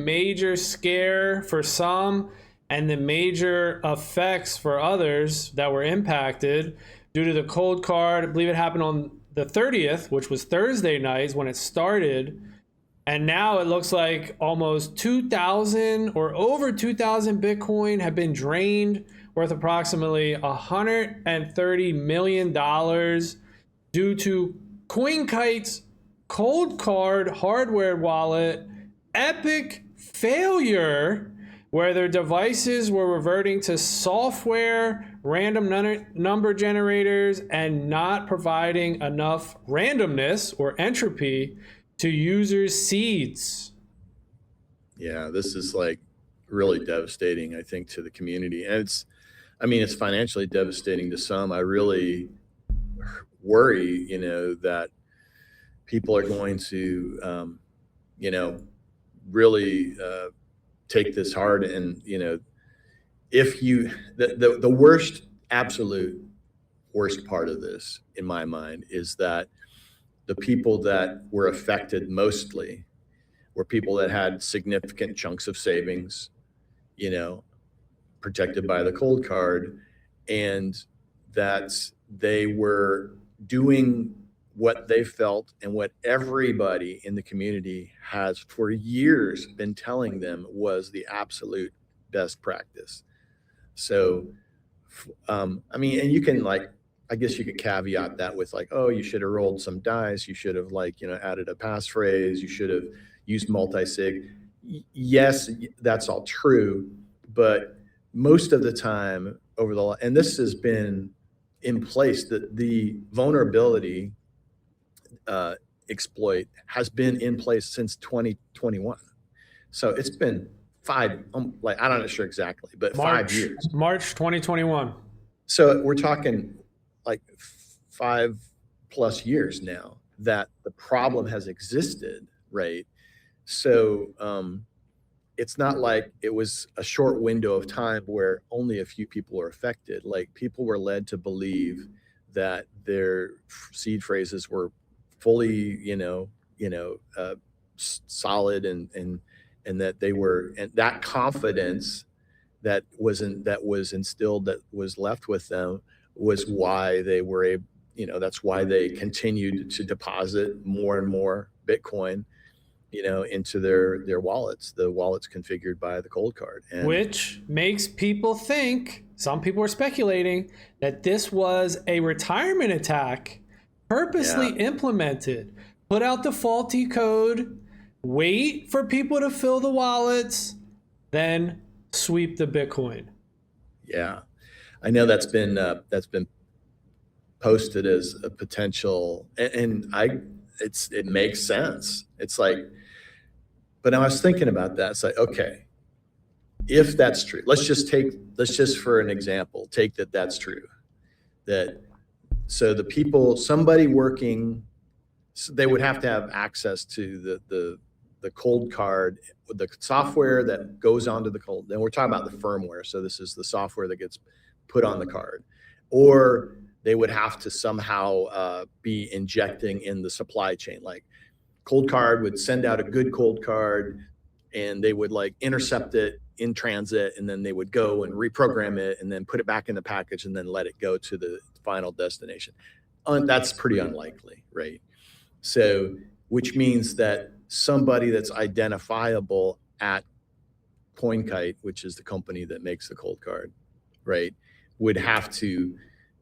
major scare for some and the major effects for others that were impacted due to the cold card. I believe it happened on the 30th, which was Thursday night when it started. And now it looks like almost 2,000 or over 2,000 Bitcoin have been drained, worth approximately $130 million due to CoinKite's cold card hardware wallet epic failure, where their devices were reverting to software random number generators and not providing enough randomness or entropy to users' seeds. Yeah, this is like really devastating, I think, to the community. And it's financially devastating to some. I really worry, that people are going to, really take this hard. And, if the worst, absolute worst part of this, in my mind, is that the people that were affected mostly were people that had significant chunks of savings, protected by the cold card, and that they were doing what they felt and what everybody in the community has for years been telling them was the absolute best practice. So, and you can, like, I guess you could caveat that with, like, oh, you should have rolled some dice, you should have, like, added a passphrase, you should have used multi-sig. Yes, that's all true, but most of the time and this has been in place, that the vulnerability exploit has been in place since 2021. So it's been I'm not sure exactly, but 5 years. March 2021. So we're talking like 5+ years now that the problem has existed, right? So it's not like it was a short window of time where only a few people were affected. Like, people were led to believe that their seed phrases were fully, solid, and that they were, and that confidence that was instilled, that was left with them, was why they were able, that's why they continued to deposit more and more Bitcoin, into their wallets, the wallets configured by the cold card. And which makes people think, some people are speculating, that this was a retirement attack purposely implemented. Put out the faulty code, wait for people to fill the wallets, then sweep the Bitcoin. Yeah, I know that's been posted as a potential, and it makes sense. It's like, but I was thinking about that. It's like, okay, if that's true, let's just for an example, take that's true. So the people, somebody working, they would have to have access to the cold card, the software that goes onto the cold. Then we're talking about the firmware. So this is the software that gets put on the card, or they would have to somehow be injecting in the supply chain. Like, cold card would send out a good cold card, and they would, like, intercept it in transit, and then they would go and reprogram it and then put it back in the package and then let it go to the final destination. That's pretty unlikely, right? So, which means that somebody that's identifiable at CoinKite, which is the company that makes the cold card, right, would have to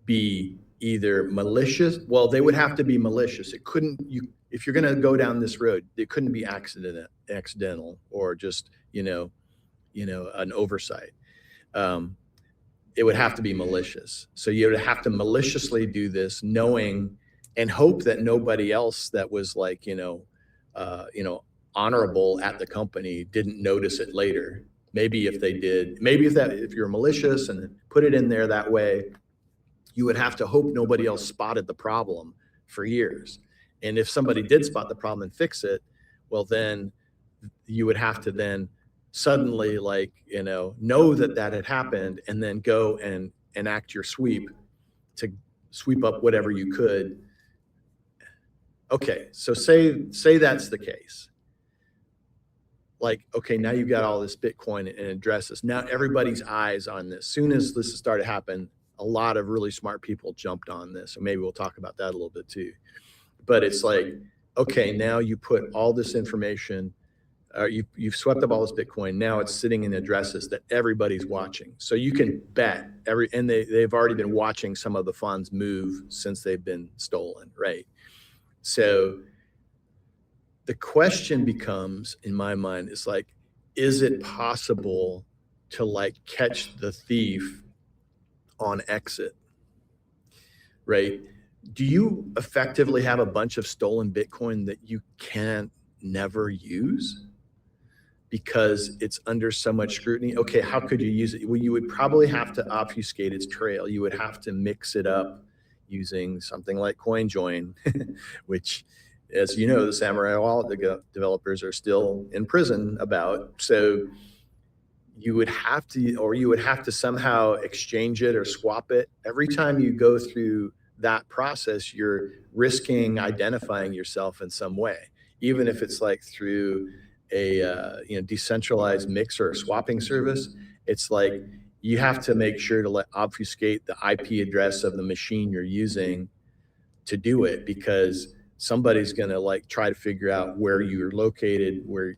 be either malicious. Well, they would have to be malicious. It couldn't, if you're going to go down this road, it couldn't be accidental or just, an oversight. It would have to be malicious. So you would have to maliciously do this, knowing and hope that nobody else that was, like, honorable at the company didn't notice it later. Maybe if they did, if you're malicious and put it in there that way, you would have to hope nobody else spotted the problem for years. And if somebody did spot the problem and fix it, well, then you would have to then suddenly, like, know that had happened, and then go and enact your sweep to sweep up whatever you could. Okay, so say that's the case. like, okay, now you've got all this Bitcoin and addresses. Now everybody's eyes on this. Soon as this started to happen, a lot of really smart people jumped on this. And maybe we'll talk about that a little bit too. But it's like, okay, now you put all this information, you've swept up all this Bitcoin. Now it's sitting in addresses that everybody's watching. So you can bet and they've already been watching some of the funds move since they've been stolen, right? So the question becomes, in my mind, is like, is it possible to like catch the thief on exit, right? Do you effectively have a bunch of stolen Bitcoin that you can never use because it's under so much scrutiny? Okay, how could you use it? Well, you would probably have to obfuscate its trail. You would have to mix it up using something like CoinJoin, which, as you know, the Samurai Wallet developers are still in prison about. So you would have to somehow exchange it or swap it. Every time you go through that process, you're risking identifying yourself in some way, even if it's like through a decentralized mix or swapping service. It's like you have to make sure to obfuscate the IP address of the machine you're using to do it, because somebody's going to like try to figure out where you're located, where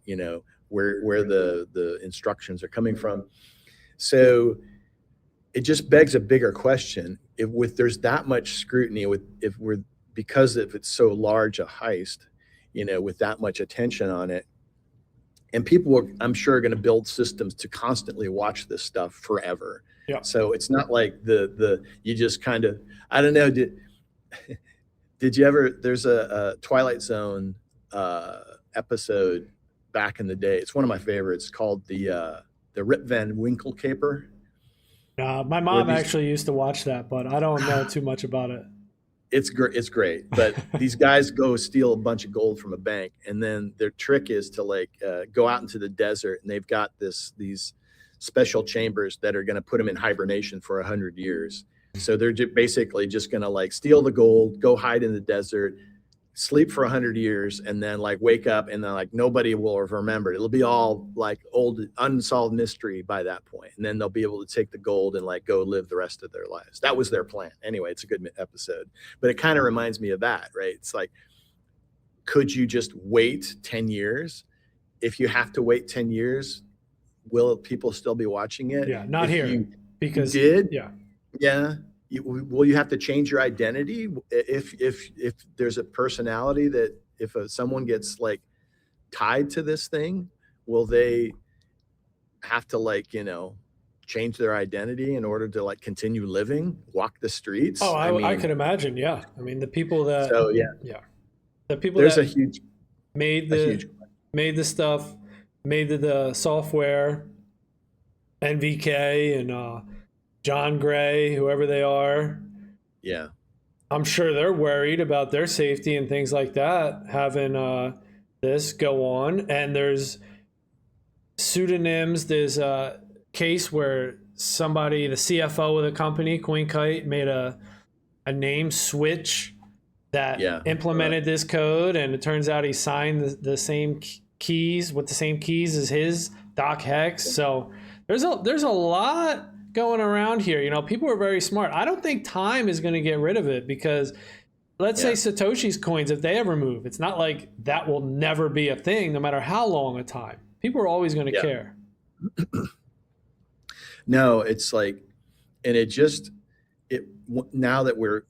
the instructions are coming from. So it just begs a bigger question. If there's that much scrutiny, because if it's so large a heist, with that much attention on it, and people are, I'm sure, are going to build systems to constantly watch this stuff forever. Yeah. So it's not like you just kind of, I don't know, did you ever, there's a Twilight Zone episode back in the day. It's one of my favorites, called the Rip Van Winkle caper. My mom actually used to watch that, but I don't know too much about it. It's great. But these guys go steal a bunch of gold from a bank, and then their trick is to like go out into the desert, and they've got these special chambers that are going to put them in hibernation for 100 years. So they're basically just going to like steal the gold, go hide in the desert, sleep for 100 years, and then like wake up, and then like nobody will have remembered. It'll be all like old unsolved mystery by that point. And then they'll be able to take the gold and like go live the rest of their lives. That was their plan. Anyway, it's a good episode, but it kind of reminds me of that, right? It's like, could you just wait 10 years? If you have to wait 10 years, will people still be watching it? Yeah, not here. Because you did? Yeah. Will you have to change your identity if there's a personality that if someone gets like tied to this thing, will they have to like change their identity in order to like continue living, walk the streets? Oh, I could imagine. Yeah, I mean the people that. So yeah, the people there's that a huge made the stuff, made the software, NVK and John Gray, whoever they are. Yeah. I'm sure they're worried about their safety and things like that, having this go on. And there's pseudonyms. There's a case where somebody, the CFO of the company, CoinKite, made a name switch that implemented this code. And it turns out he signed the same keys with the same keys as his Doc Hex. So there's a lot going around here. People are very smart. I don't think time is going to get rid of it, because let's say Satoshi's coins, if they ever move, it's not like that will never be a thing, no matter how long a time. People are always going to care. No, it's like, and now that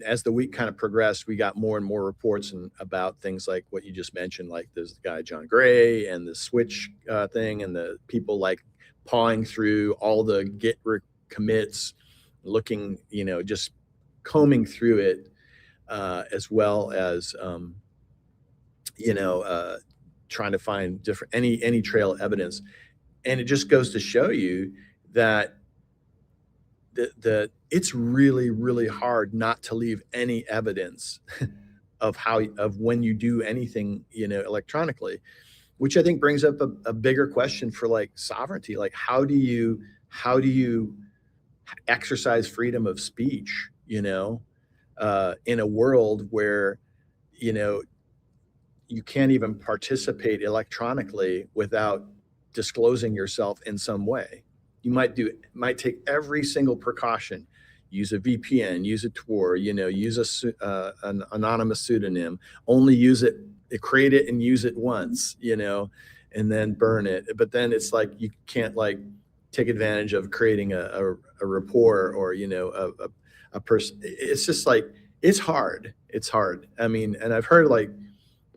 as the week kind of progressed, we got more and more reports about things like what you just mentioned, like there's the guy, John Gray, and the switch thing, and the people like pawing through all the Git commits, looking, just combing through it, as well as, trying to find any trail of evidence. And it just goes to show you that it's really, really hard not to leave any evidence of when you do anything, electronically. Which I think brings up a bigger question for like sovereignty. Like, how do you exercise freedom of speech, in a world where, you can't even participate electronically without disclosing yourself in some way. You might take every single precaution, use a VPN, use a Tor, use an anonymous pseudonym, only use it, create it and use it once, and then burn it. But then it's like you can't like take advantage of creating a rapport or a person. It's just like it's hard. It's hard. I mean, and I've heard like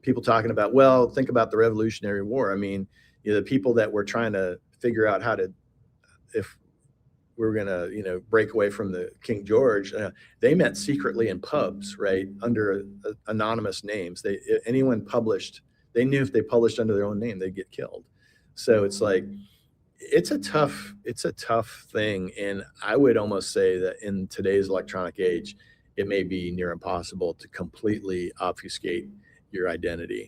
people talking about, well, think about the Revolutionary War. I mean, the people that were trying to figure out how to, if we were going to, break away from the King George, they met secretly in pubs, right, under anonymous names. Anyone published, they knew if they published under their own name, they'd get killed. So it's like, it's a tough thing. And I would almost say that in today's electronic age, it may be near impossible to completely obfuscate your identity.